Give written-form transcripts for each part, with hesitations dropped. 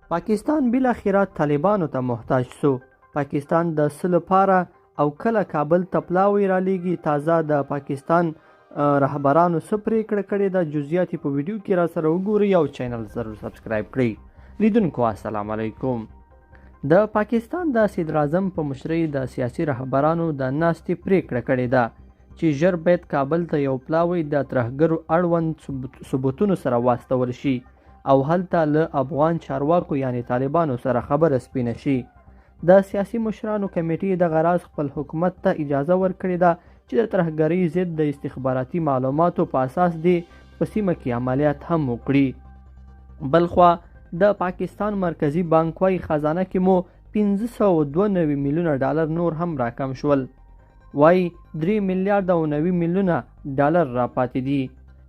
پاکستان بالاخره طالبانو ته محتاج سو. پاکستان د څه لپاره او کله کابل ته پلاوی رالیږي؟ تازه د پاکستان رهبرانو څه پرېکړه کړې ده؟ جزئیات په ویډیو کې را سره وګورئ او چینل ضرور سبسکرایب کړئ. لیدونکو السلام علیکم. د پاکستان د صدر اعظم په مشرۍ د سیاسي رهبرانو د ناستې پرېکړه کړې ده چې ژر باید کابل ته یو پلاوی د ترهګرو اړوند ثبوتونو سره واستول شي او هلته له افغان چارواکو یعنی طالبانو سره خبره سپینه شي. د سیاسي مشرانو کمیټې دغه راز خپل حکومت ته اجازه ورکړې ده چې د ترهګرۍ ضد د استخباراتي معلوماتو په اساس دې په سیمه کې عملیات هم وکړي. بلخوا د پاکستان مرکزی بانک وايي خزانه کې مو 592 میلیونه ډالر نور هم راکم شول. وايي 3 میلیارډ او 90 میلیونه ډالر را پاتې دي.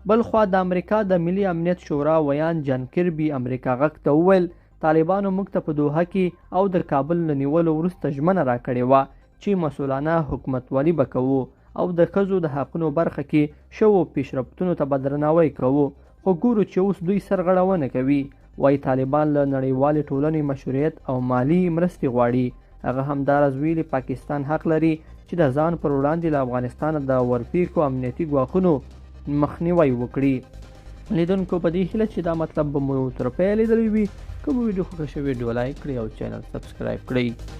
بلخوا د امریکا د ملي امنیت شورا ویان جان کربي امریکا غږ ته وویل طالبانو موږ ته په دوحه کې او د کابل له نیولو وروسته ژمنه راکړې وه چې مسؤلانه حکومتولي به کوو او د ښځو د حقونو برخه کې شوو پیشرفتونو ته به درناوی کوو، خو ګورو چې اوس دوی سرغړونه کوي. وایي طالبان له نړیوالې ټولنې مشروعیت او مالی مرستې غواړي. هغه همداراز ویلي پاکستان حق لري چې د ځان پر وړاندې له افغانستان د ورپېښو امنیتي ګواښونو مخنیوی وکړي. لیدونکو په دې هیله چې دا مطلب به مو تر پایه لیدلی وي. که مو ویډیو خوښه شوې ویډیو لایک کړئ او چینل سبسکرایب کړئ.